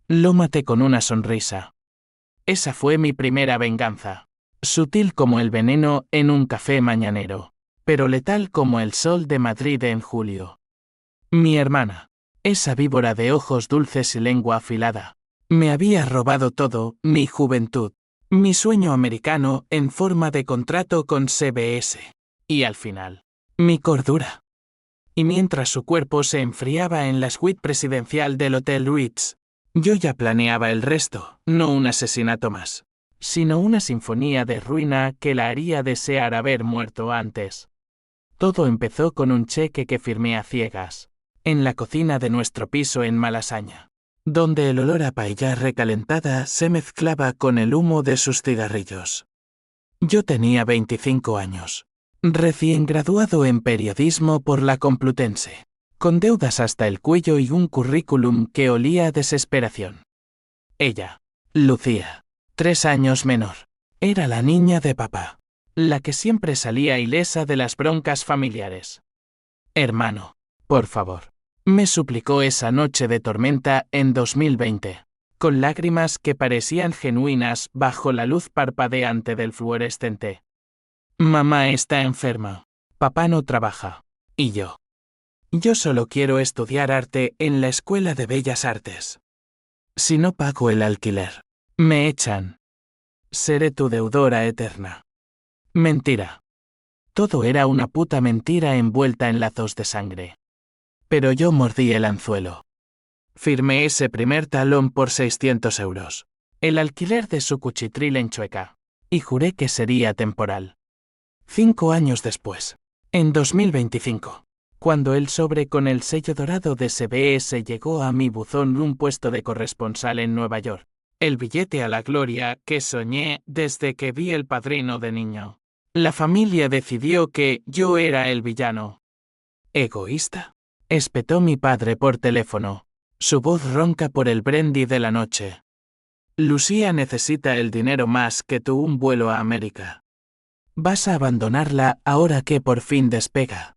Lo maté con una sonrisa. Esa fue mi primera venganza. Sutil como el veneno en un café mañanero, pero letal como el sol de Madrid en julio. Mi hermana, esa víbora de ojos dulces y lengua afilada, me había robado todo, mi juventud, mi sueño americano en forma de contrato con CBS. Y al final, mi cordura. Y mientras su cuerpo se enfriaba en la suite presidencial del Hotel Ritz, yo ya planeaba el resto, no un asesinato más, sino una sinfonía de ruina que la haría desear haber muerto antes. Todo empezó con un cheque que firmé a ciegas, en la cocina de nuestro piso en Malasaña, donde el olor a paella recalentada se mezclaba con el humo de sus cigarrillos. Yo tenía 25 años, recién graduado en periodismo por la Complutense, con deudas hasta el cuello y un currículum que olía a desesperación. Ella, Lucía, 3 años menor, era la niña de papá, la que siempre salía ilesa de las broncas familiares. Hermano, por favor, me suplicó esa noche de tormenta en 2020, con lágrimas que parecían genuinas bajo la luz parpadeante del fluorescente. Mamá está enferma, papá no trabaja, y yo. Yo solo quiero estudiar arte en la Escuela de Bellas Artes. Si no pago el alquiler, me echan. Seré tu deudora eterna. Mentira. Todo era una puta mentira envuelta en lazos de sangre. Pero yo mordí el anzuelo. Firmé ese primer talón por 600 euros, el alquiler de su cuchitril en Chueca, y juré que sería temporal. 5 años después, en 2025, cuando el sobre con el sello dorado de CBS llegó a mi buzón un puesto de corresponsal en Nueva York, el billete a la gloria que soñé desde que vi El Padrino de niño. La familia decidió que yo era el villano. ¿Egoísta?, espetó mi padre por teléfono, su voz ronca por el brandy de la noche. Lucía necesita el dinero más que tú un vuelo a América. Vas a abandonarla ahora que por fin despega.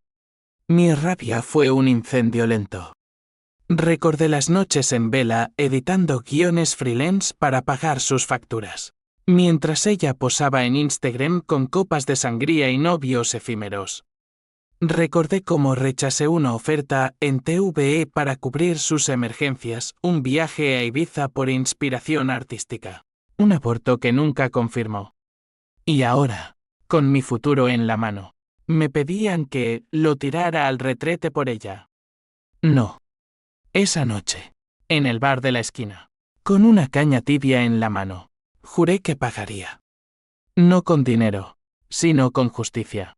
Mi rabia fue un incendio lento. Recordé las noches en vela editando guiones freelance para pagar sus facturas, mientras ella posaba en Instagram con copas de sangría y novios efímeros. Recordé cómo rechacé una oferta en TVE para cubrir sus emergencias, un viaje a Ibiza por inspiración artística, un aborto que nunca confirmó. Y ahora, con mi futuro en la mano, me pedían que lo tirara al retrete por ella. No. Esa noche, en el bar de la esquina, con una caña tibia en la mano, juré que pagaría. No con dinero, sino con justicia.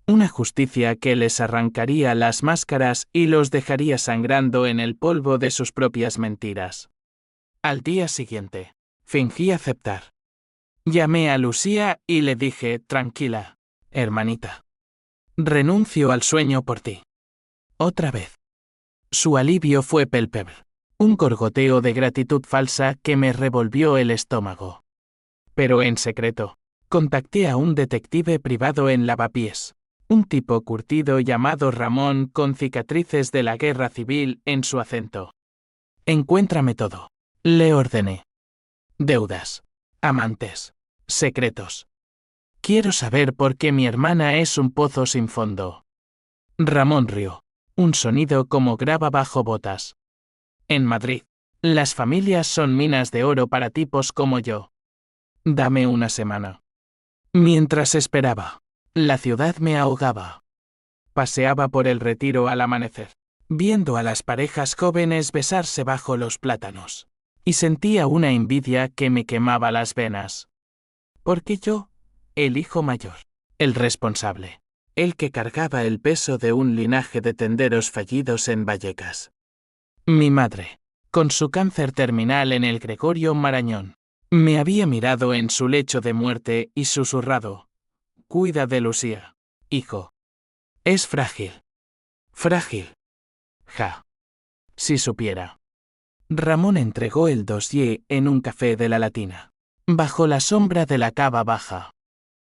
Una justicia que les arrancaría las máscaras y los dejaría sangrando en el polvo de sus propias mentiras. Al día siguiente, fingí aceptar. Llamé a Lucía y le dije, tranquila, hermanita. Renuncio al sueño por ti. Otra vez. Su alivio fue palpable, un gorgoteo de gratitud falsa que me revolvió el estómago. Pero en secreto, contacté a un detective privado en Lavapiés, un tipo curtido llamado Ramón con cicatrices de la guerra civil en su acento. Encuéntrame todo, le ordené. Deudas, amantes, secretos. Quiero saber por qué mi hermana es un pozo sin fondo. Ramón rió, un sonido como grava bajo botas. En Madrid, las familias son minas de oro para tipos como yo. Dame una semana. Mientras esperaba, la ciudad me ahogaba. Paseaba por el Retiro al amanecer, viendo a las parejas jóvenes besarse bajo los plátanos, y sentía una envidia que me quemaba las venas. Porque yo, el hijo mayor, el responsable, el que cargaba el peso de un linaje de tenderos fallidos en Vallecas. Mi madre, con su cáncer terminal en el Gregorio Marañón, me había mirado en su lecho de muerte y susurrado: cuida de Lucía, hijo. Es frágil. Frágil. Ja. Si supiera. Ramón entregó el dossier en un café de la Latina, bajo la sombra de la cava baja.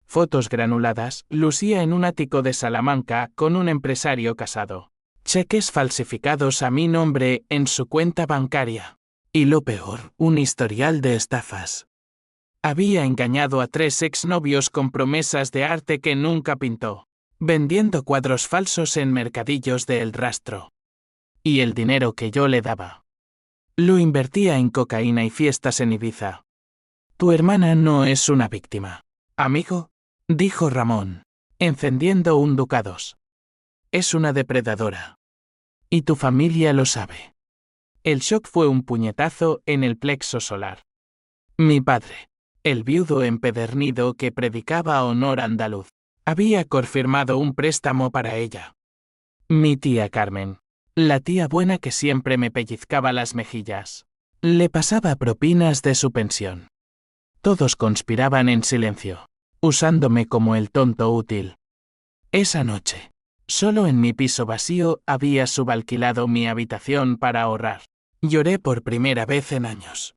Fotos granuladas, Lucía en un ático de Salamanca con un empresario casado. Cheques falsificados a mi nombre en su cuenta bancaria. Y lo peor, un historial de estafas. Había engañado a 3 exnovios con promesas de arte que nunca pintó, vendiendo cuadros falsos en mercadillos de El Rastro. Y el dinero que yo le daba lo invertía en cocaína y fiestas en Ibiza. Tu hermana no es una víctima, amigo, dijo Ramón, encendiendo un ducados. Es una depredadora. Y tu familia lo sabe. El shock fue un puñetazo en el plexo solar. Mi padre, el viudo empedernido que predicaba honor andaluz, había confirmado un préstamo para ella. Mi tía Carmen, la tía buena que siempre me pellizcaba las mejillas, le pasaba propinas de su pensión. Todos conspiraban en silencio, usándome como el tonto útil. Esa noche, solo en mi piso vacío había subalquilado mi habitación para ahorrar. Lloré por primera vez en años.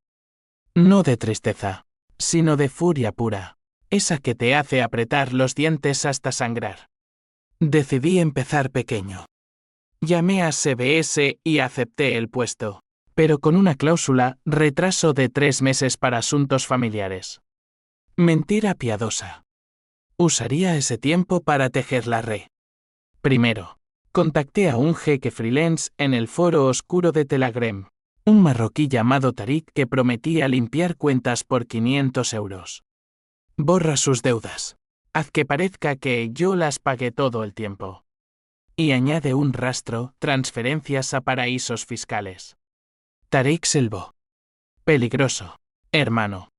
No de tristeza, sino de furia pura, esa que te hace apretar los dientes hasta sangrar. Decidí empezar pequeño. Llamé a CBS y acepté el puesto, pero con una cláusula, retraso de 3 meses para asuntos familiares. Mentira piadosa. Usaría ese tiempo para tejer la red. Primero, contacté a un jeque freelance en el foro oscuro de Telegram, un marroquí llamado Tariq que prometía limpiar cuentas por 500 euros. Borra sus deudas. Haz que parezca que yo las pagué todo el tiempo. Y añade un rastro, transferencias a paraísos fiscales. Tariq silbó. Peligroso, hermano.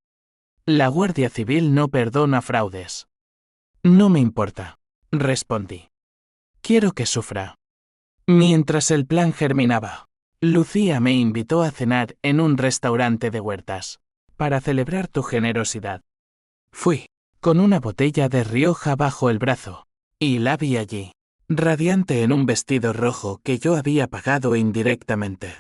La Guardia Civil no perdona fraudes. No me importa, respondí. Quiero que sufra. Mientras el plan germinaba, Lucía me invitó a cenar en un restaurante de Huertas, para celebrar tu generosidad. Fui, con una botella de Rioja bajo el brazo, y la vi allí, radiante en un vestido rojo que yo había pagado indirectamente.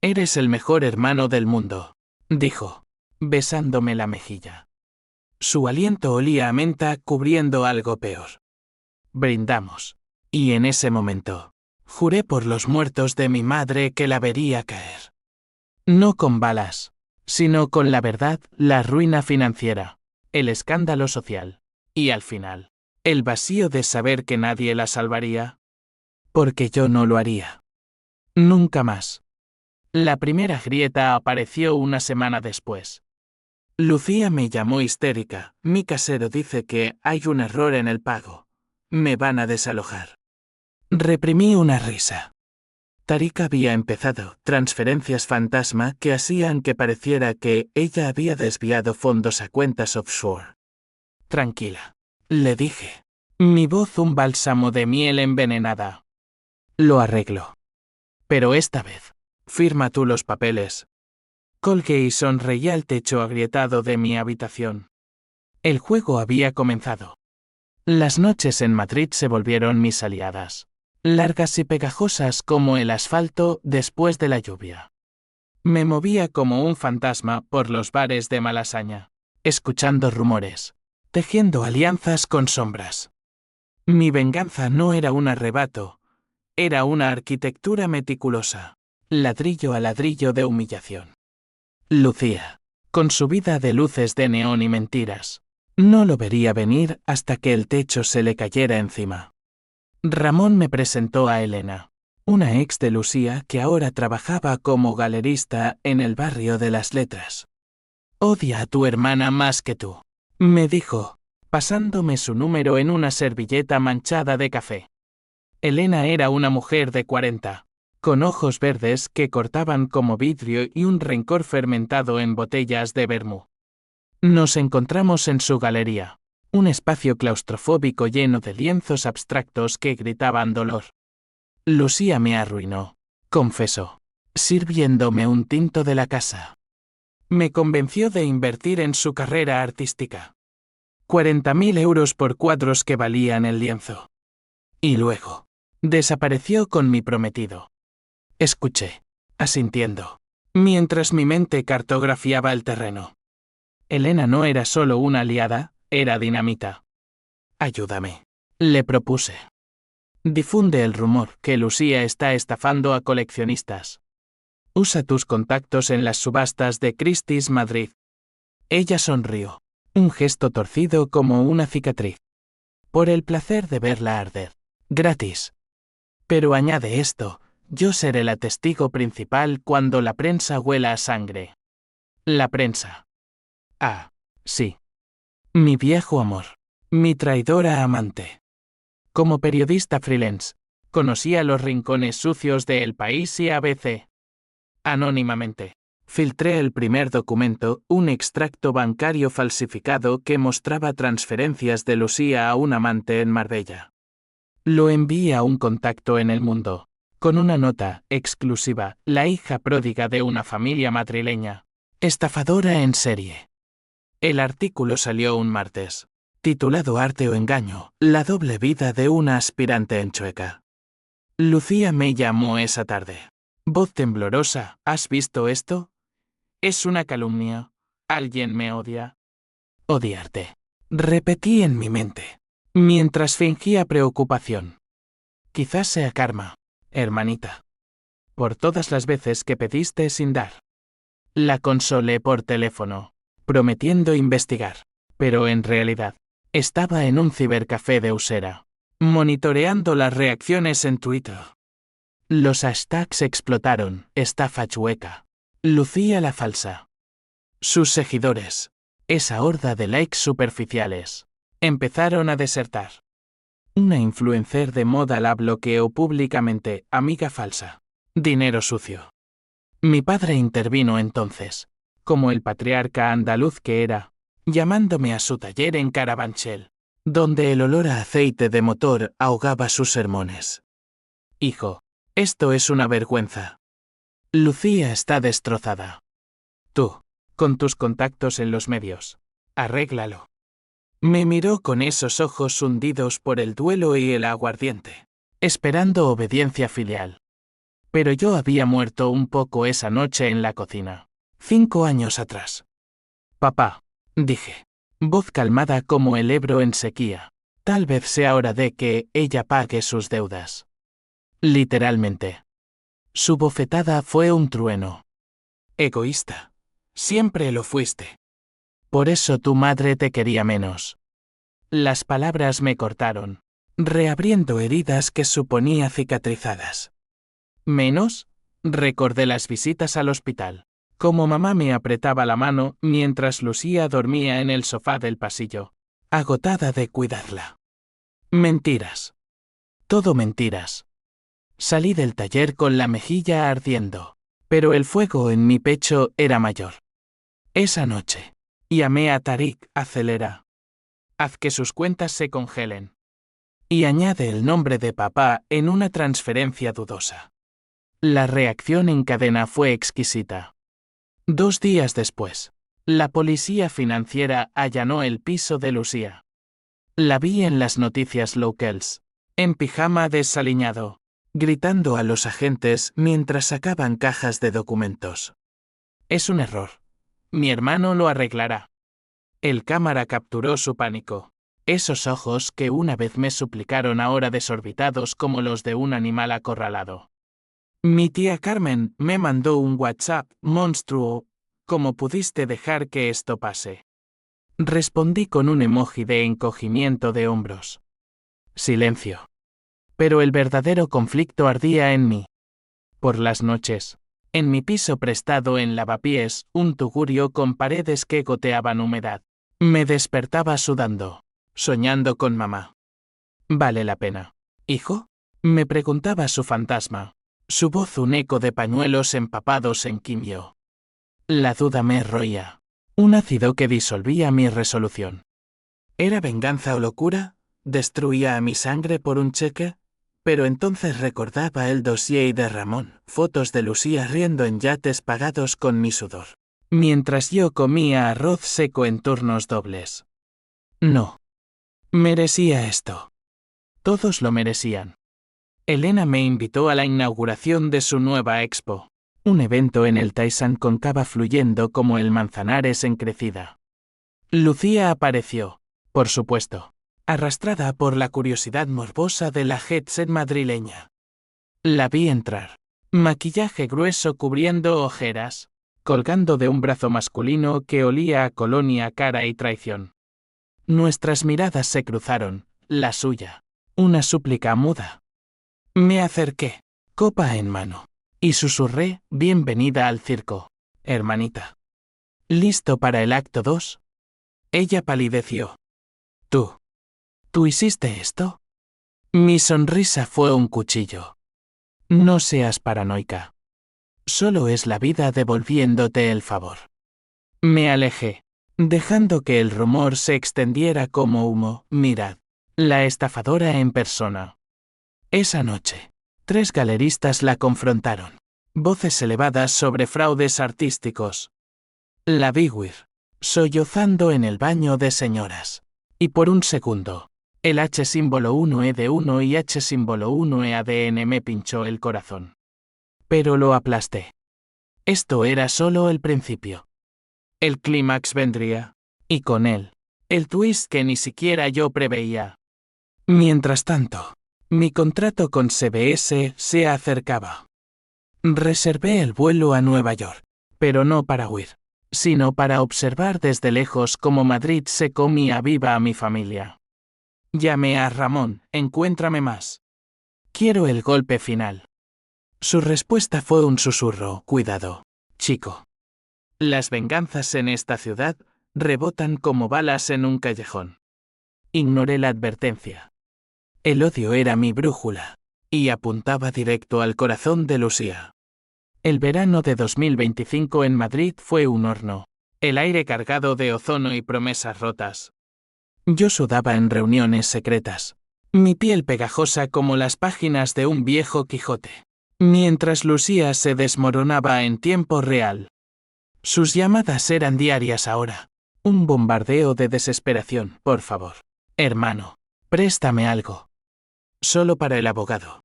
Eres el mejor hermano del mundo, dijo, besándome la mejilla. Su aliento olía a menta cubriendo algo peor. Brindamos, y en ese momento, juré por los muertos de mi madre que la vería caer. No con balas, sino con la verdad, la ruina financiera, el escándalo social, y al final, el vacío de saber que nadie la salvaría. Porque yo no lo haría. Nunca más. La primera grieta apareció una semana después. Lucía me llamó histérica. Mi casero dice que hay un error en el pago. Me van a desalojar. Reprimí una risa. Tariq había empezado transferencias fantasma que hacían que pareciera que ella había desviado fondos a cuentas offshore. Tranquila, le dije. Mi voz un bálsamo de miel envenenada. Lo arreglo. Pero esta vez, firma tú los papeles. Colgué y sonreí al techo agrietado de mi habitación. El juego había comenzado. Las noches en Madrid se volvieron mis aliadas, largas y pegajosas como el asfalto después de la lluvia. Me movía como un fantasma por los bares de Malasaña, escuchando rumores, tejiendo alianzas con sombras. Mi venganza no era un arrebato, era una arquitectura meticulosa, ladrillo a ladrillo de humillación. Lucía, con su vida de luces de neón y mentiras, no lo vería venir hasta que el techo se le cayera encima. Ramón me presentó a Elena, una ex de Lucía que ahora trabajaba como galerista en el barrio de las Letras. Odia a tu hermana más que tú, me dijo, pasándome su número en una servilleta manchada de café. Elena era una mujer de 40, con ojos verdes que cortaban como vidrio y un rencor fermentado en botellas de vermú. Nos encontramos en su galería, un espacio claustrofóbico lleno de lienzos abstractos que gritaban dolor. Lucía me arruinó, confesó, sirviéndome un tinto de la casa. Me convenció de invertir en su carrera artística. 40.000 euros por cuadros que valían el lienzo. Y luego, desapareció con mi prometido. Escuché, asintiendo, mientras mi mente cartografiaba el terreno. Elena no era solo una aliada, era dinamita. Ayúdame, le propuse. Difunde el rumor que Lucía está estafando a coleccionistas. Usa tus contactos en las subastas de Christie's Madrid. Ella sonrió. Un gesto torcido como una cicatriz. Por el placer de verla arder. Gratis. Pero añade esto, yo seré la testigo principal cuando la prensa huela a sangre. La prensa. Ah, sí. Mi viejo amor. Mi traidora amante. Como periodista freelance, conocía los rincones sucios de El País y ABC. Anónimamente. Filtré el primer documento, un extracto bancario falsificado que mostraba transferencias de Lucía a un amante en Marbella. Lo envié a un contacto en el mundo, con una nota exclusiva, la hija pródiga de una familia madrileña. Estafadora en serie. El artículo salió un martes, titulado Arte o engaño, la doble vida de una aspirante en Chueca. Lucía me llamó esa tarde. Voz temblorosa, ¿has visto esto? Es una calumnia. Alguien me odia. Odiarte. Repetí en mi mente, mientras fingía preocupación. Quizás sea karma, hermanita. Por todas las veces que pediste sin dar. La consolé por teléfono, prometiendo investigar. Pero en realidad, estaba en un cibercafé de Usera, monitoreando las reacciones en Twitter. Los hashtags explotaron, estafa chueca. Lucía la falsa. Sus seguidores, esa horda de likes superficiales, empezaron a desertar. Una influencer de moda la bloqueó públicamente, amiga falsa. Dinero sucio. Mi padre intervino entonces, como el patriarca andaluz que era, llamándome a su taller en Carabanchel, donde el olor a aceite de motor ahogaba sus sermones. Hijo, esto es una vergüenza. Lucía está destrozada. Tú, con tus contactos en los medios, arréglalo. Me miró con esos ojos hundidos por el duelo y el aguardiente, esperando obediencia filial. Pero yo había muerto un poco esa noche en la cocina, 5 años atrás. Papá, dije, voz calmada como el Ebro en sequía, tal vez sea hora de que ella pague sus deudas. Literalmente. Su bofetada fue un trueno. Egoísta. Siempre lo fuiste. Por eso tu madre te quería menos. Las palabras me cortaron, reabriendo heridas que suponía cicatrizadas. ¿Menos? Recordé las visitas al hospital, como mamá me apretaba la mano mientras Lucía dormía en el sofá del pasillo, agotada de cuidarla. Mentiras. Todo mentiras. Salí del taller con la mejilla ardiendo, pero el fuego en mi pecho era mayor. Esa noche, llamé a Tarik, acelera. Haz que sus cuentas se congelen. Y añade el nombre de papá en una transferencia dudosa. La reacción en cadena fue exquisita. 2 días después, la policía financiera allanó el piso de Lucía. La vi en las noticias locals, en pijama desaliñado, gritando a los agentes mientras sacaban cajas de documentos. Es un error. Mi hermano lo arreglará. El cámara capturó su pánico. Esos ojos que una vez me suplicaron ahora desorbitados como los de un animal acorralado. Mi tía Carmen me mandó un WhatsApp, monstruo. ¿Cómo pudiste dejar que esto pase? Respondí con un emoji de encogimiento de hombros. Silencio. Pero el verdadero conflicto ardía en mí. Por las noches, en mi piso prestado en Lavapiés, un tugurio con paredes que goteaban humedad. Me despertaba sudando, soñando con mamá. ¿Vale la pena, hijo? Me preguntaba su fantasma, su voz un eco de pañuelos empapados en quimio. La duda me roía, un ácido que disolvía mi resolución. ¿Era venganza o locura? ¿Destruía a mi sangre por un cheque? Pero entonces recordaba el dossier de Ramón, fotos de Lucía riendo en yates pagados con mi sudor, mientras yo comía arroz seco en turnos dobles. No. Merecía esto. Todos lo merecían. Elena me invitó a la inauguración de su nueva expo, un evento en el Tyson con cava fluyendo como el Manzanares en crecida. Lucía apareció, por supuesto, arrastrada por la curiosidad morbosa de la jet set madrileña. La vi entrar, Maquillaje grueso cubriendo ojeras, colgando de un brazo masculino que olía a colonia, cara y traición. Nuestras miradas se cruzaron, la suya. Una súplica muda. Me acerqué, copa en mano, y susurré, bienvenida al circo, hermanita. ¿Listo para el acto 2? Ella palideció. ¿Tú hiciste esto? Mi sonrisa fue un cuchillo. No seas paranoica. Solo es la vida devolviéndote el favor. Me alejé, dejando que el rumor se extendiera como humo. Mirad, la estafadora en persona. Esa noche, 3 galeristas la confrontaron. Voces elevadas sobre fraudes artísticos. La vi huir, sollozando en el baño de señoras. Y por un segundo, el H símbolo 1E de 1 y H símbolo 1E ADN me pinchó el corazón. Pero lo aplasté. Esto era solo el principio. El clímax vendría, y con él, el twist que ni siquiera yo preveía. Mientras tanto, mi contrato con CBS se acercaba. Reservé el vuelo a Nueva York, pero no para huir, sino para observar desde lejos cómo Madrid se comía viva a mi familia. Llamé a Ramón, encuéntrame más. Quiero el golpe final. Su respuesta fue un susurro, cuidado, chico. Las venganzas en esta ciudad rebotan como balas en un callejón. Ignoré la advertencia. El odio era mi brújula, y apuntaba directo al corazón de Lucía. El verano de 2025 en Madrid fue un horno, el aire cargado de ozono y promesas rotas. Yo sudaba en reuniones secretas, mi piel pegajosa como las páginas de un viejo Quijote, mientras Lucía se desmoronaba en tiempo real. Sus llamadas eran diarias ahora. Un bombardeo de desesperación, por favor. Hermano, préstame algo. Solo para el abogado.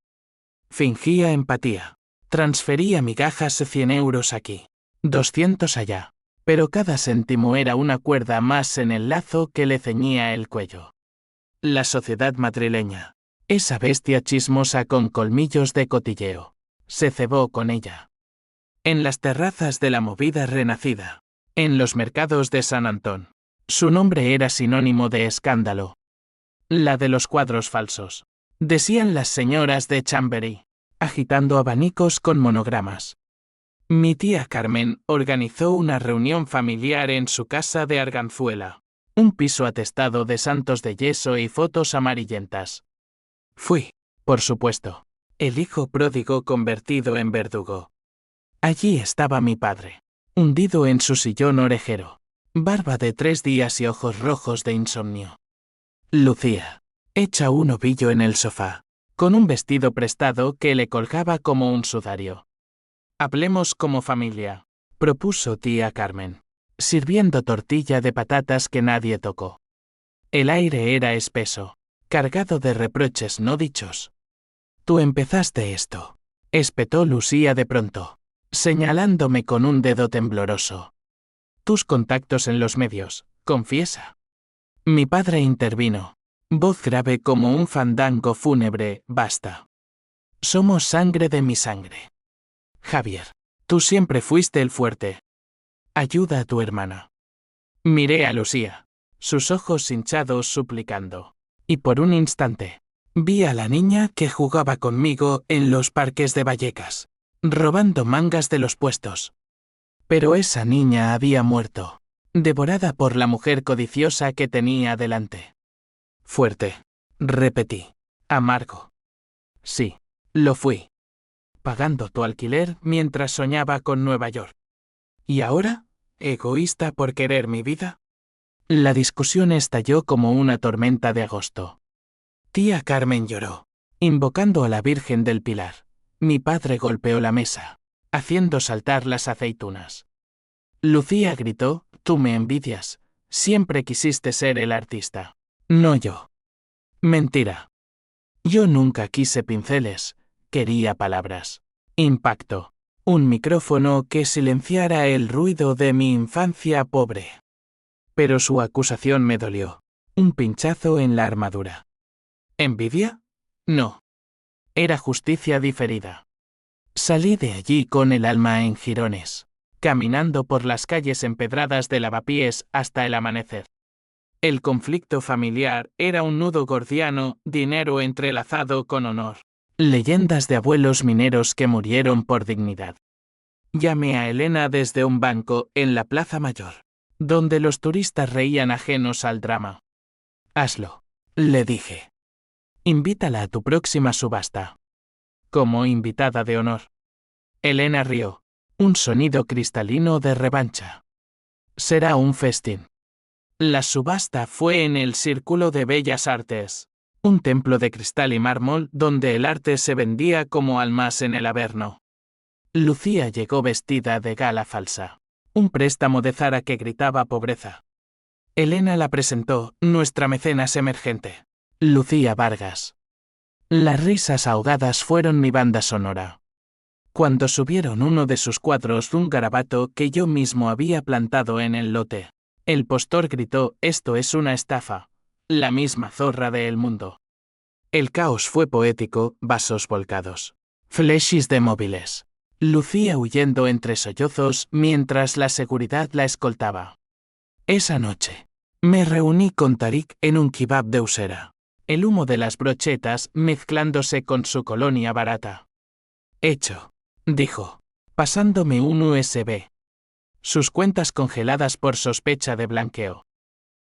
Fingía empatía. Transfería migajas 100 euros aquí, 200 allá. Pero cada céntimo era una cuerda más en el lazo que le ceñía el cuello. La sociedad madrileña, esa bestia chismosa con colmillos de cotilleo, se cebó con ella. En las terrazas de la movida renacida, en los mercados de San Antón, su nombre era sinónimo de escándalo. La de los cuadros falsos, decían las señoras de Chamberí, agitando abanicos con monogramas. Mi tía Carmen organizó una reunión familiar en su casa de Arganzuela, un piso atestado de santos de yeso y fotos amarillentas. Fui, por supuesto, el hijo pródigo convertido en verdugo. Allí estaba mi padre, hundido en su sillón orejero, barba de 3 días y ojos rojos de insomnio. Lucía, hecha un ovillo en el sofá, con un vestido prestado que le colgaba como un sudario. Hablemos como familia, propuso tía Carmen, sirviendo tortilla de patatas que nadie tocó. El aire era espeso, cargado de reproches no dichos. Tú empezaste esto, espetó Lucía de pronto, señalándome con un dedo tembloroso. Tus contactos en los medios, confiesa. Mi padre intervino, voz grave como un fandango fúnebre, basta. Somos sangre de mi sangre. Javier, tú siempre fuiste el fuerte. Ayuda a tu hermana. Miré a Lucía, sus ojos hinchados suplicando. Y por un instante, vi a la niña que jugaba conmigo en los parques de Vallecas, robando mangas de los puestos. Pero esa niña había muerto, devorada por la mujer codiciosa que tenía delante. Fuerte, repetí, amargo. Sí, lo fui. Pagando tu alquiler mientras soñaba con Nueva York. ¿Y ahora, egoísta por querer mi vida? La discusión estalló como una tormenta de agosto. Tía Carmen lloró, invocando a la Virgen del Pilar. Mi padre golpeó la mesa, haciendo saltar las aceitunas. Lucía gritó, tú me envidias, siempre quisiste ser el artista. No yo. Mentira. Yo nunca quise pinceles, quería palabras. Impacto. Un micrófono que silenciara el ruido de mi infancia pobre. Pero su acusación me dolió. Un pinchazo en la armadura. ¿Envidia? No. Era justicia diferida. Salí de allí con el alma en jirones, caminando por las calles empedradas de Lavapiés hasta el amanecer. El conflicto familiar era un nudo gordiano, dinero entrelazado con honor. Leyendas de abuelos mineros que murieron por dignidad. Llamé a Elena desde un banco en la Plaza Mayor, donde los turistas reían ajenos al drama. Hazlo, le dije. Invítala a tu próxima subasta. Como invitada de honor. Elena rió. Un sonido cristalino de revancha. Será un festín. La subasta fue en el Círculo de Bellas Artes, un templo de cristal y mármol donde el arte se vendía como almas en el Averno. Lucía llegó vestida de gala falsa, un préstamo de Zara que gritaba pobreza. Elena la presentó, nuestra mecenas emergente, Lucía Vargas. Las risas ahogadas fueron mi banda sonora. Cuando subieron uno de sus cuadros, un garabato que yo mismo había plantado en el lote, el postor gritó: esto es una estafa, la misma zorra del mundo. El caos fue poético, vasos volcados, flechis de móviles. Lucía huyendo entre sollozos mientras la seguridad la escoltaba. Esa noche, me reuní con Tarik en un kebab de Usera, el humo de las brochetas mezclándose con su colonia barata. Hecho, dijo, pasándome un USB. Sus cuentas congeladas por sospecha de blanqueo.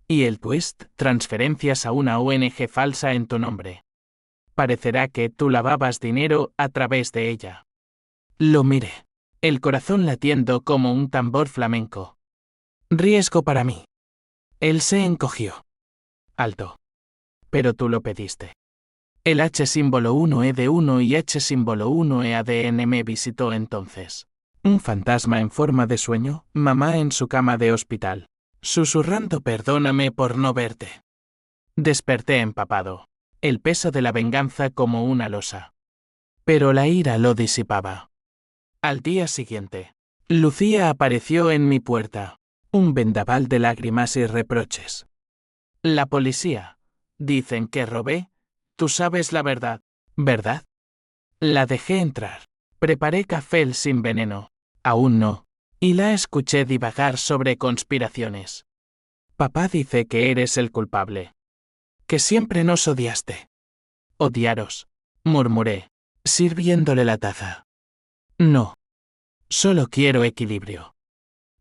Y el twist, transferencias a una ONG falsa en tu nombre. Parecerá que tú lavabas dinero a través de ella. Lo miré, el corazón latiendo como un tambor flamenco. Riesgo para mí. Él se encogió. Alto. Pero tú lo pediste. El H símbolo 1E de 1 y H símbolo 1E ADN me visitó entonces. Un fantasma en forma de sueño, mamá en su cama de hospital, susurrando perdóname por no verte. Desperté empapado, el peso de la venganza como una losa. Pero la ira lo disipaba. Al día siguiente, Lucía apareció en mi puerta, un vendaval de lágrimas y reproches. La policía. Dicen que robé. Tú sabes la verdad, ¿verdad? La dejé entrar. Preparé café sin veneno. Aún no. Y la escuché divagar sobre conspiraciones. Papá dice que eres el culpable. Que siempre nos odiaste. Odiaros, murmuré, sirviéndole la taza. No. Solo quiero equilibrio.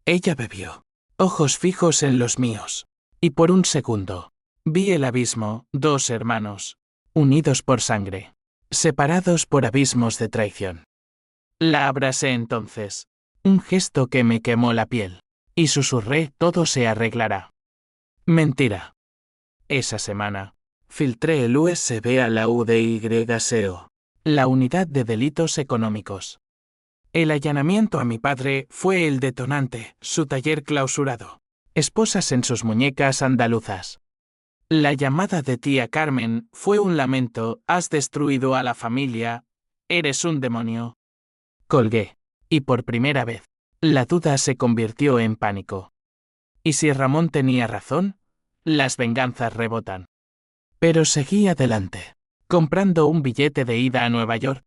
Ella bebió, ojos fijos en los míos. Y por un segundo, vi el abismo, dos hermanos, unidos por sangre, separados por abismos de traición. La abracé entonces, un gesto que me quemó la piel, y susurré: todo se arreglará. Mentira. Esa semana, filtré el USB a la UDYSEO, la Unidad de Delitos Económicos. El allanamiento a mi padre fue el detonante, su taller clausurado, esposas en sus muñecas andaluzas. La llamada de tía Carmen fue un lamento: has destruido a la familia, eres un demonio. Colgué, y por primera vez, la duda se convirtió en pánico. ¿Y si Ramón tenía razón? Las venganzas rebotan. Pero seguí adelante, comprando un billete de ida a Nueva York.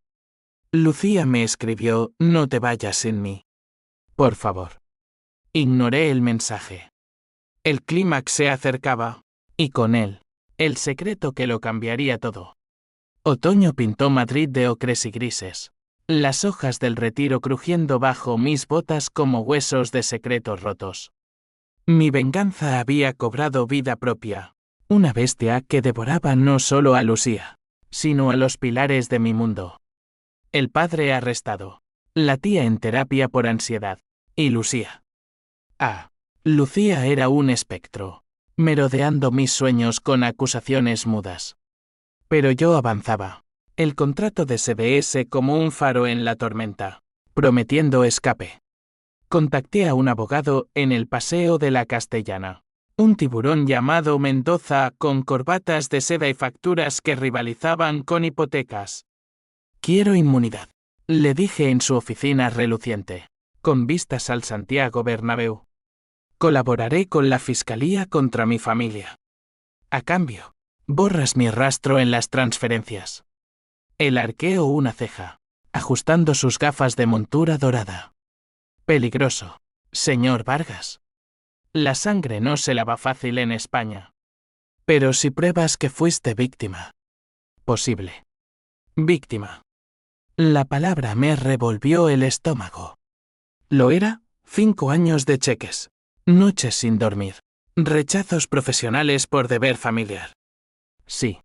Lucía me escribió: no te vayas sin mí. Por favor. Ignoré el mensaje. El clímax se acercaba, y con él, el secreto que lo cambiaría todo. Otoño pintó Madrid de ocres y grises, las hojas del retiro crujiendo bajo mis botas como huesos de secretos rotos. Mi venganza había cobrado vida propia, una bestia que devoraba no solo a Lucía, sino a los pilares de mi mundo. El padre arrestado, la tía en terapia por ansiedad, y Lucía. Lucía era un espectro, merodeando mis sueños con acusaciones mudas. Pero yo avanzaba, el contrato de CBS como un faro en la tormenta, prometiendo escape. Contacté a un abogado en el Paseo de la Castellana, un tiburón llamado Mendoza con corbatas de seda y facturas que rivalizaban con hipotecas. Quiero inmunidad, le dije en su oficina reluciente, con vistas al Santiago Bernabéu. Colaboraré con la fiscalía contra mi familia. A cambio, borras mi rastro en las transferencias. Él arqueó una ceja. ajustando sus gafas de montura dorada. Peligroso, señor Vargas. La sangre no se lava fácil en España. Pero si pruebas que fuiste víctima. Posible. Víctima. La palabra me revolvió el estómago. Lo era, 5 años de cheques. Noches sin dormir. Rechazos profesionales por deber familiar. Sí.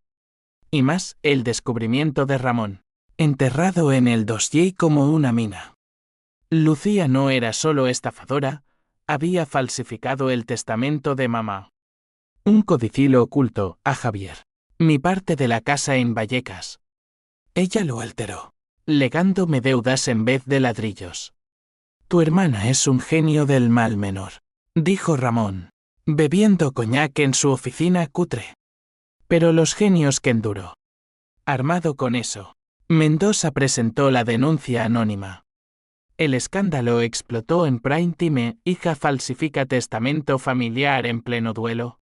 Y más, el descubrimiento de Ramón. Enterrado en el dossier como una mina. Lucía no era solo estafadora, había falsificado el testamento de mamá. Un codicilo oculto a Javier. Mi parte de la casa en Vallecas. Ella lo alteró, legándome deudas en vez de ladrillos. Tu hermana es un genio del mal menor, dijo Ramón, bebiendo coñac en su oficina cutre. Pero los genios que enduró. Armado con eso, Mendoza presentó la denuncia anónima. El escándalo explotó en prime time. Hija falsifica testamento familiar en pleno duelo.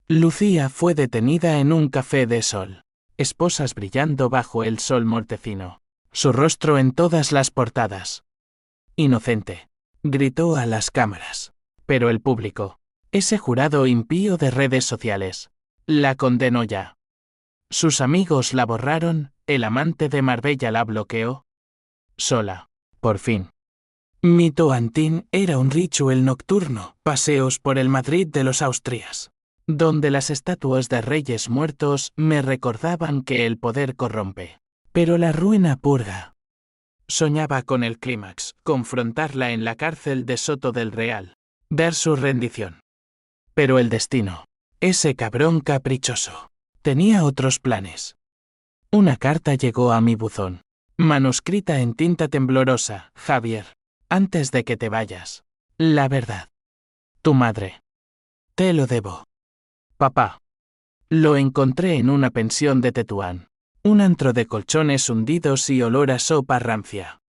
Lucía fue detenida en un café de Sol. Esposas brillando bajo el sol mortecino. Su rostro en todas las portadas. Inocente. Gritó a las cámaras. Pero el público, ese jurado impío de redes sociales, la condenó ya. Sus amigos la borraron, el amante de Marbella la bloqueó. Sola. Por fin. Mi Toantín era un ritual nocturno, paseos por el Madrid de los Austrias, donde las estatuas de reyes muertos me recordaban que el poder corrompe, pero la ruina purga. Soñaba con el clímax, confrontarla en la cárcel de Soto del Real, ver su rendición. Pero el destino, ese cabrón caprichoso, tenía otros planes. Una carta llegó a mi buzón. Manuscrita en tinta temblorosa, Javier. Antes de que te vayas. La verdad. Tu madre. Te lo debo. Papá. Lo encontré en una pensión de Tetuán. Un antro de colchones hundidos y olor a sopa rancia.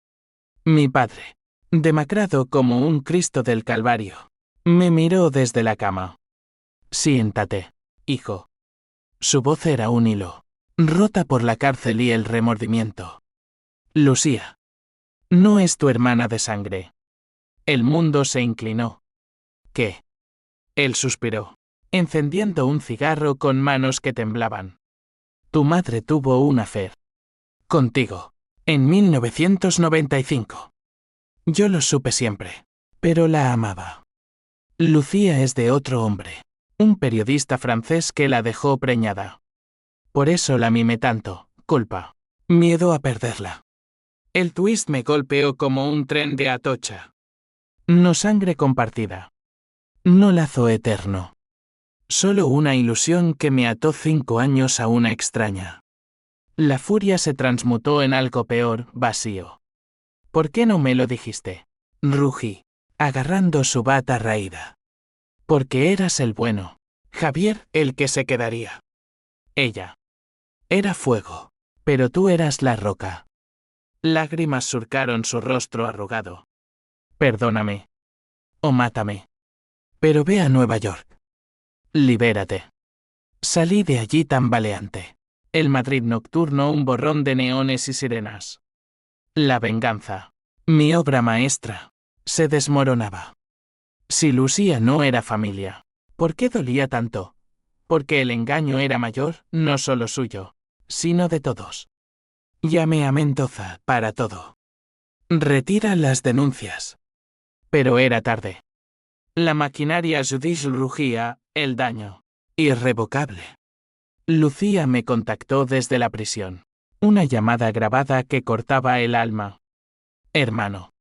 Mi padre. Demacrado como un Cristo del Calvario. Me miró desde la cama. Siéntate, hijo. Su voz era un hilo. Rota por la cárcel y el remordimiento. Lucía. No es tu hermana de sangre. El mundo se inclinó. ¿Qué? Él suspiró, encendiendo un cigarro con manos que temblaban. Tu madre tuvo un affair. Contigo. En 1995. Yo lo supe siempre. Pero la amaba. Lucía es de otro hombre. Un periodista francés que la dejó preñada. Por eso la mimé tanto. Culpa. Miedo a perderla. El twist me golpeó como un tren de Atocha. No sangre compartida. No lazo eterno. Solo una ilusión que me ató 5 años a una extraña. La furia se transmutó en algo peor, vacío. ¿Por qué no me lo dijiste? Rugí, agarrando su bata raída. Porque eras el bueno. Javier, el que se quedaría. Ella. Era fuego. Pero tú eras la roca. Lágrimas surcaron su rostro arrugado. Perdóname. O mátame. Pero ve a Nueva York. Libérate. Salí de allí tambaleante. El Madrid nocturno, un borrón de neones y sirenas. La venganza. Mi obra maestra. Se desmoronaba. Si Lucía no era familia, ¿por qué dolía tanto? Porque el engaño era mayor, no solo suyo, sino de todos. Llamé a Mendoza para todo. Retira las denuncias. Pero era tarde. La maquinaria judicial rugía, el daño. Irrevocable. Lucía me contactó desde la prisión. Una llamada grabada que cortaba el alma. Hermano.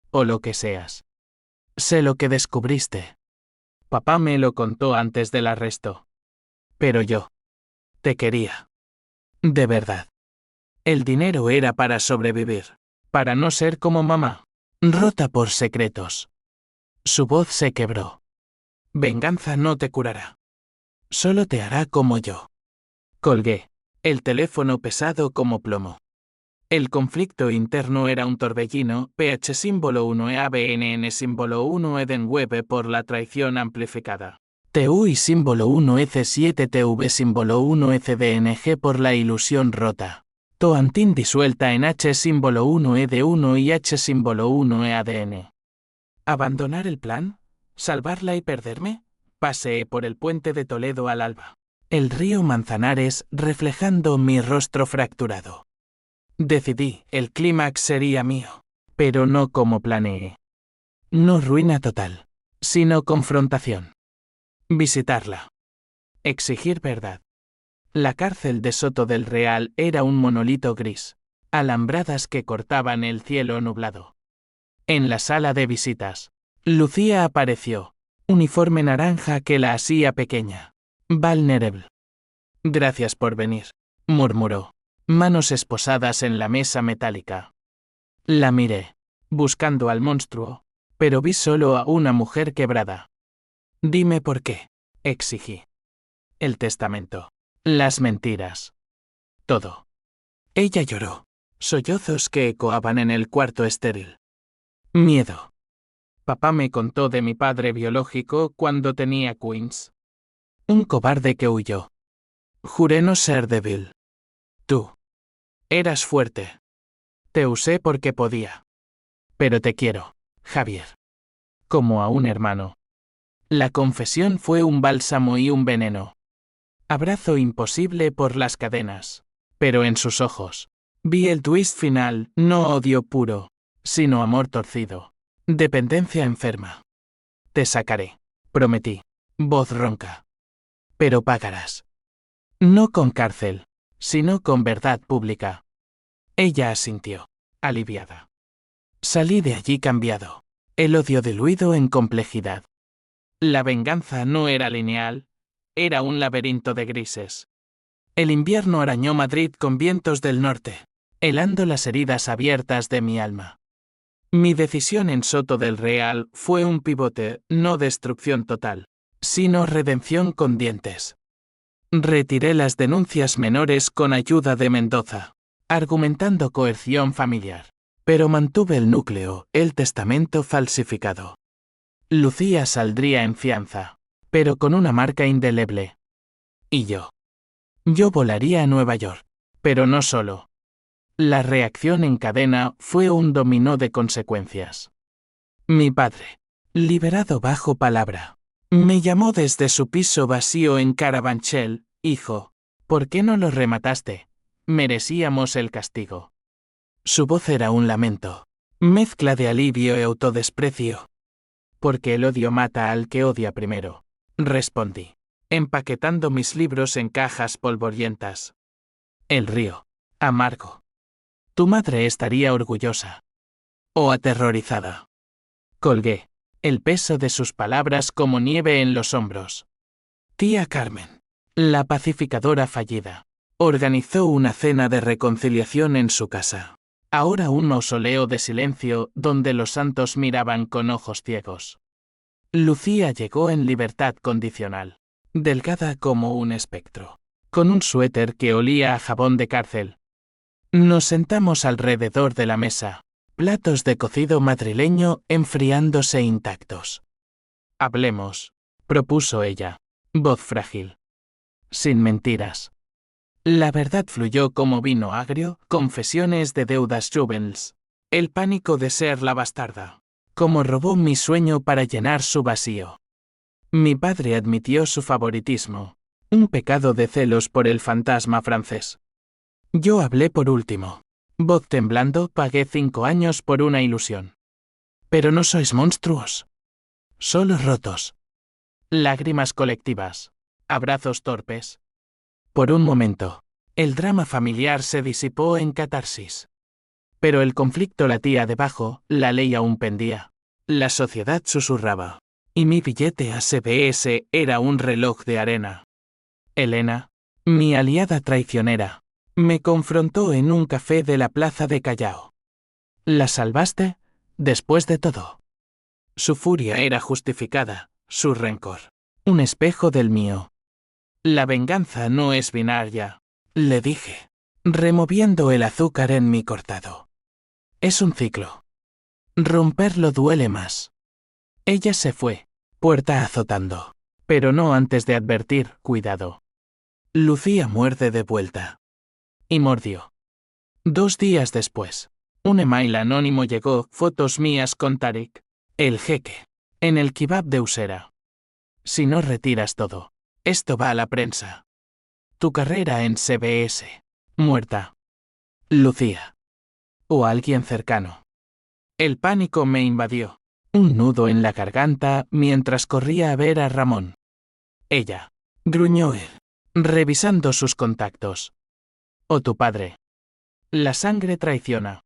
O lo que seas. Sé lo que descubriste. Papá me lo contó antes del arresto. Pero yo. Te quería. De verdad. El dinero era para sobrevivir. Para no ser como mamá. Rota por secretos. Su voz se quebró. Venganza no te curará. Solo te hará como yo. Colgué. El teléfono pesado como plomo. El conflicto interno era un torbellino, PH símbolo 1 EABNN símbolo 1 Edenweb por la traición amplificada. TUI símbolo 1 EC7 TV símbolo 1 ECDNG por la ilusión rota. Toantin disuelta en H símbolo 1E de 1 y H símbolo 1E-ADN. ¿Abandonar el plan? ¿Salvarla y perderme? Paseé por el puente de Toledo al alba. El río Manzanares reflejando mi rostro fracturado. Decidí, el clímax sería mío, pero no como planeé. No ruina total, sino confrontación. Visitarla. Exigir verdad. La cárcel de Soto del Real era un monolito gris, alambradas que cortaban el cielo nublado. En la sala de visitas, Lucía apareció, uniforme naranja que la hacía pequeña. Vulnerable. Gracias por venir, murmuró, manos esposadas en la mesa metálica. La miré, buscando al monstruo, pero vi solo a una mujer quebrada. Dime por qué, exigí. El testamento. Las mentiras. Todo. Ella lloró. Sollozos que ecoaban en el cuarto estéril. Miedo. Papá me contó de mi padre biológico cuando tenía Queens. Un cobarde que huyó. Juré no ser débil. Tú. Eras fuerte. Te usé porque podía. Pero te quiero, Javier. Como a un hermano. La confesión fue un bálsamo y un veneno. Abrazo imposible por las cadenas. Pero en sus ojos, vi el twist final, no odio puro, sino amor torcido. Dependencia enferma. Te sacaré, prometí, voz ronca. Pero pagarás. No con cárcel, sino con verdad pública. Ella asintió, aliviada. Salí de allí cambiado, el odio diluido en complejidad. La venganza no era lineal, era un laberinto de grises. El invierno arañó Madrid con vientos del norte, helando las heridas abiertas de mi alma. Mi decisión en Soto del Real fue un pivote, no destrucción total, sino redención con dientes. Retiré las denuncias menores con ayuda de Mendoza, argumentando coerción familiar, pero mantuve el núcleo, el testamento falsificado. Lucía saldría en fianza, pero con una marca indeleble. Y yo. Yo volaría a Nueva York, pero no solo. La reacción en cadena fue un dominó de consecuencias. Mi padre, liberado bajo palabra, me llamó desde su piso vacío en Carabanchel, hijo, ¿por qué no lo remataste? Merecíamos el castigo. Su voz era un lamento, mezcla de alivio y autodesprecio. Porque el odio mata al que odia primero, respondí, empaquetando mis libros en cajas polvorientas. El río, amargo. Tu madre estaría orgullosa. O aterrorizada. Colgué, el peso de sus palabras como nieve en los hombros. Tía Carmen, la pacificadora fallida, organizó una cena de reconciliación en su casa. Ahora un mausoleo de silencio donde los santos miraban con ojos ciegos. Lucía llegó en libertad condicional, delgada como un espectro, con un suéter que olía a jabón de cárcel. Nos sentamos alrededor de la mesa, platos de cocido madrileño enfriándose intactos. Hablemos, propuso ella, voz frágil. Sin mentiras. La verdad fluyó como vino agrio, confesiones de deudas juveniles. El pánico de ser la bastarda. Como robó mi sueño para llenar su vacío. Mi padre admitió su favoritismo, un pecado de celos por el fantasma francés. Yo hablé por último. Voz temblando, pagué 5 años por una ilusión. Pero no sois monstruos. Solo rotos. Lágrimas colectivas. Abrazos torpes. Por un momento, el drama familiar se disipó en catarsis. Pero el conflicto latía debajo, la ley aún pendía. La sociedad susurraba. Y mi billete a CBS era un reloj de arena. Elena, mi aliada traicionera, me confrontó en un café de la plaza de Callao. ¿La salvaste? Después de todo. Su furia era justificada, su rencor. Un espejo del mío. La venganza no es binaria, le dije, removiendo el azúcar en mi cortado. Es un ciclo. Romperlo duele más. Ella se fue, puerta azotando, pero no antes de advertir, cuidado. Lucía muerde de vuelta. Y mordió. 2 días después, un email anónimo llegó, fotos mías con Tariq, el jeque, en el kebab de Usera. Si no retiras todo, esto va a la prensa. Tu carrera en CBS. Muerta. Lucía. O alguien cercano. El pánico me invadió. Un nudo en la garganta mientras corría a ver a Ramón. Ella. Gruñó él, revisando sus contactos. O tu padre. La sangre traiciona.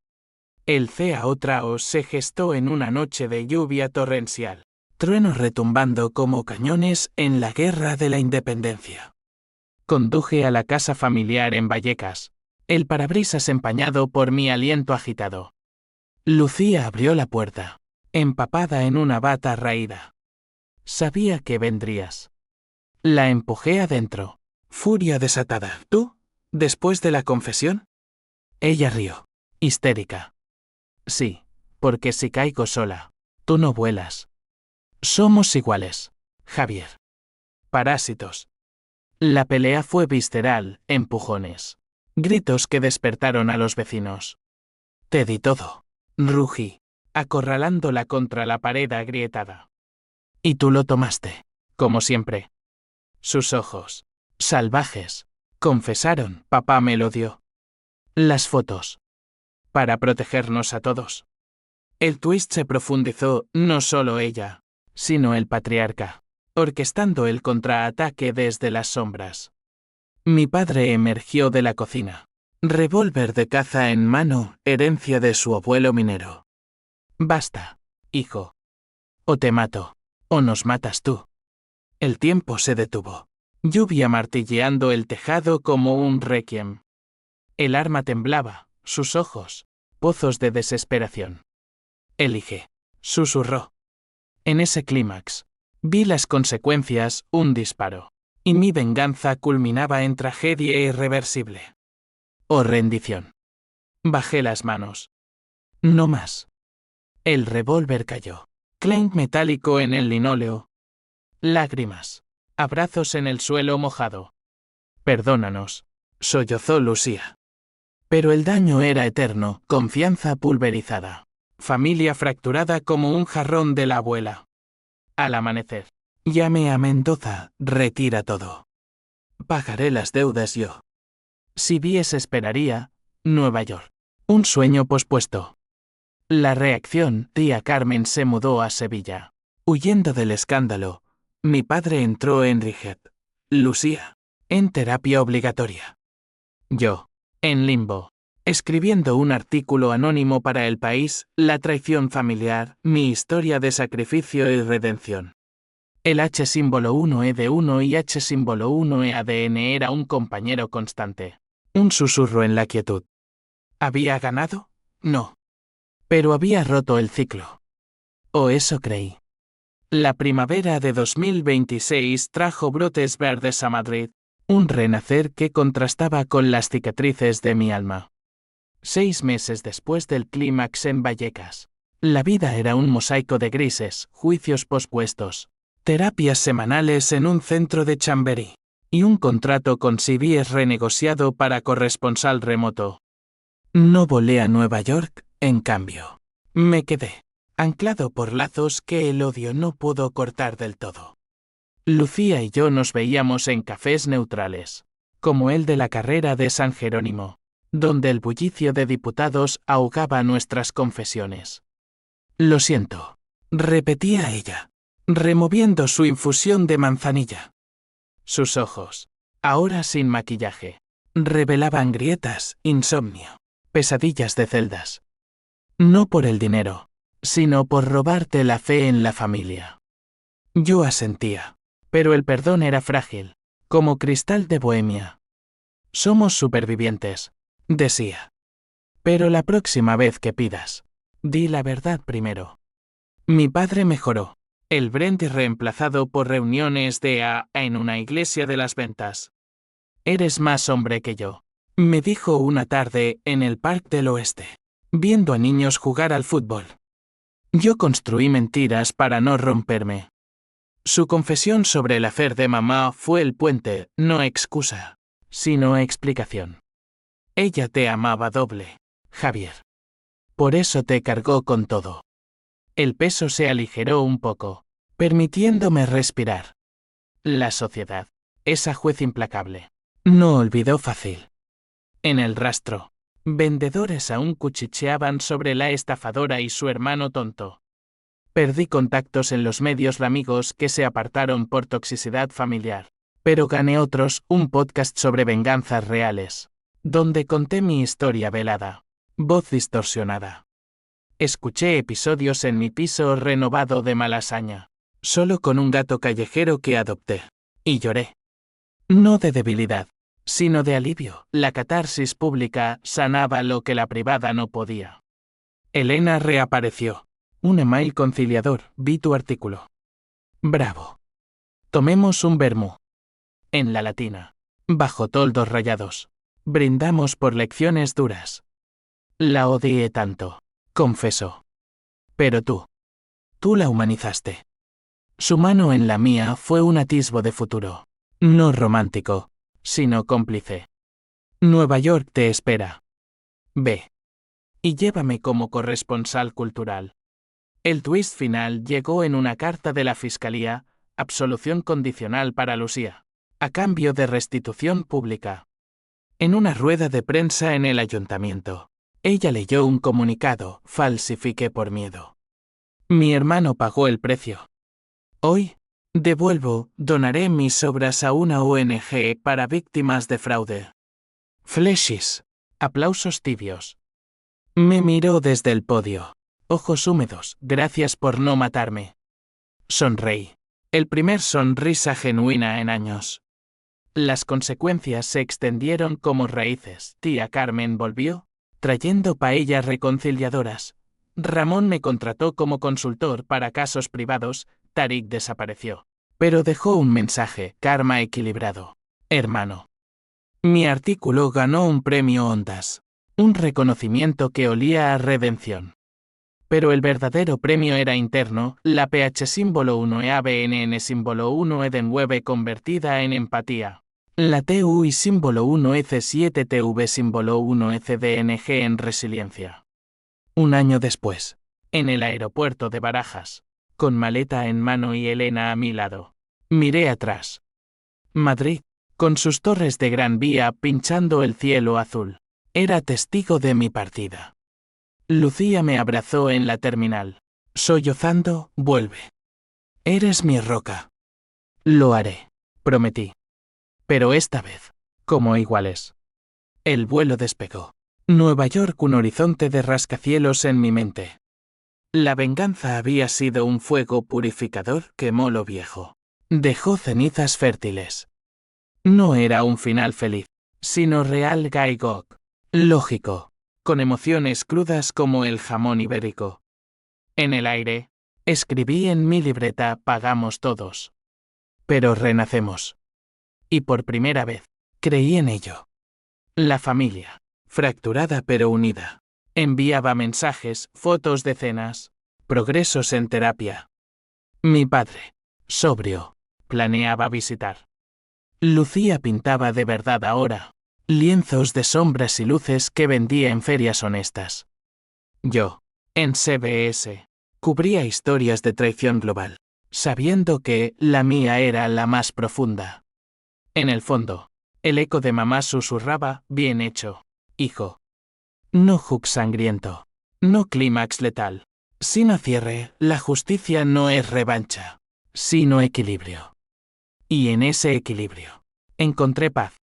El CAO se gestó en una noche de lluvia torrencial. Truenos retumbando como cañones en la Guerra de la Independencia. Conduje a la casa familiar en Vallecas, el parabrisas empañado por mi aliento agitado. Lucía abrió la puerta, empapada en una bata raída. Sabía que vendrías. La empujé adentro, furia desatada. ¿Tú? ¿Después de la confesión? Ella rió, histérica. Sí, porque si caigo sola, tú no vuelas. Somos iguales, Javier. Parásitos. La pelea fue visceral, empujones. Gritos que despertaron a los vecinos. Te di todo. Rugí, acorralándola contra la pared agrietada. Y tú lo tomaste, como siempre. Sus ojos, salvajes, confesaron, papá me lo dio. Las fotos. Para protegernos a todos. El twist se profundizó, no solo ella, sino el patriarca, orquestando el contraataque desde las sombras. Mi padre emergió de la cocina. Revólver de caza en mano, herencia de su abuelo minero. Basta, hijo. O te mato, o nos matas tú. El tiempo se detuvo. Lluvia martilleando el tejado como un requiem. El arma temblaba, sus ojos, pozos de desesperación. Elige, susurró. En ese clímax, vi las consecuencias, un disparo. Y mi venganza culminaba en tragedia irreversible. O rendición. Bajé las manos. No más. El revólver cayó. Clank metálico en el linóleo. Lágrimas. Abrazos en el suelo mojado. Perdónanos, sollozó Lucía. Pero el daño era eterno, confianza pulverizada. Familia fracturada como un jarrón de la abuela. Al amanecer. Llamé a Mendoza, retira todo. Pagaré las deudas yo. Si vies esperaría, Nueva York. Un sueño pospuesto. La reacción, tía Carmen se mudó a Sevilla. Huyendo del escándalo, mi padre entró en Rehab. Lucía, en terapia obligatoria. Yo, en limbo, escribiendo un artículo anónimo para El País, la traición familiar, mi historia de sacrificio y redención. El H símbolo 1E de 1 y H símbolo 1E-ADN era un compañero constante. Un susurro en la quietud. ¿Había ganado? No. Pero había roto el ciclo. O eso creí. La primavera de 2026 trajo brotes verdes a Madrid, un renacer que contrastaba con las cicatrices de mi alma. 6 meses después del clímax en Vallecas, la vida era un mosaico de grises, juicios pospuestos, terapias semanales en un centro de Chamberí, y un contrato con CBS renegociado para corresponsal remoto. No volé a Nueva York, en cambio. Me quedé, anclado por lazos que el odio no pudo cortar del todo. Lucía y yo nos veíamos en cafés neutrales, como el de la carrera de San Jerónimo, donde el bullicio de diputados ahogaba nuestras confesiones. Lo siento, repetía ella, removiendo su infusión de manzanilla. Sus ojos, ahora sin maquillaje, revelaban grietas, insomnio, pesadillas de celdas. No por el dinero, sino por robarte la fe en la familia. Yo asentía, pero el perdón era frágil, como cristal de Bohemia. Somos supervivientes, decía. Pero la próxima vez que pidas, di la verdad primero. Mi padre mejoró, el Brent reemplazado por reuniones de AA en una iglesia de las ventas. Eres más hombre que yo, me dijo una tarde en el Parque del Oeste, viendo a niños jugar al fútbol. Yo construí mentiras para no romperme. Su confesión sobre el affair de mamá fue el puente, no excusa, sino explicación. Ella te amaba doble, Javier. Por eso te cargó con todo. El peso se aligeró un poco, permitiéndome respirar. La sociedad, esa juez implacable, no olvidó fácil. En el rastro, vendedores aún cuchicheaban sobre la estafadora y su hermano tonto. Perdí contactos en los medios amigos que se apartaron por toxicidad familiar, pero gané otros, un podcast sobre venganzas reales, donde conté mi historia velada, voz distorsionada. Escuché episodios en mi piso renovado de Malasaña, solo con un gato callejero que adopté, y lloré. No de debilidad, sino de alivio. La catarsis pública sanaba lo que la privada no podía. Elena reapareció. Un email conciliador, vi tu artículo. Bravo. Tomemos un vermú. En la Latina, bajo toldos rayados, brindamos por lecciones duras. La odié tanto, confesó. Pero tú la humanizaste. Su mano en la mía fue un atisbo de futuro, no romántico, sino cómplice. Nueva York te espera. Ve. Y llévame como corresponsal cultural. El twist final llegó en una carta de la Fiscalía, absolución condicional para Lucía, a cambio de restitución pública. En una rueda de prensa en el ayuntamiento, ella leyó un comunicado, falsifiqué por miedo. Mi hermano pagó el precio. Hoy, donaré mis obras a una ONG para víctimas de fraude. Fleshes. Aplausos tibios. Me miró desde el podio. Ojos húmedos, gracias por no matarme. Sonreí. El primer sonrisa genuina en años. Las consecuencias se extendieron como raíces. Tía Carmen volvió, trayendo paellas reconciliadoras. Ramón me contrató como consultor para casos privados. Tarik desapareció. Pero dejó un mensaje, karma equilibrado. Hermano. Mi artículo ganó un premio Ondas. Un reconocimiento que olía a redención. Pero el verdadero premio era interno, la PH símbolo 1 EABNN símbolo 1 Edenweb convertida en empatía. La TUI símbolo 1 EC7 TV símbolo 1 ECDNG en resiliencia. Un año después, en el aeropuerto de Barajas, con maleta en mano y Elena a mi lado, miré atrás. Madrid, con sus torres de Gran Vía pinchando el cielo azul, era testigo de mi partida. Lucía me abrazó en la terminal. Sollozando, vuelve. Eres mi roca. Lo haré, prometí. Pero esta vez, como iguales. El vuelo despegó. Nueva York, un horizonte de rascacielos en mi mente. La venganza había sido un fuego purificador, quemó lo viejo. Dejó cenizas fértiles. No era un final feliz, sino real Guy Gog. Lógico, con emociones crudas como el jamón ibérico. En el aire, escribí en mi libreta, pagamos todos. Pero renacemos. Y por primera vez, creí en ello. La familia, fracturada pero unida, enviaba mensajes, fotos de cenas, progresos en terapia. Mi padre, sobrio, planeaba visitar. Lucía pintaba de verdad ahora, lienzos de sombras y luces que vendía en ferias honestas. Yo, en CBS, cubría historias de traición global, sabiendo que la mía era la más profunda. En el fondo, el eco de mamá susurraba, bien hecho, hijo. No hook sangriento, no clímax letal. Sino cierre, la justicia no es revancha, sino equilibrio. Y en ese equilibrio, encontré paz.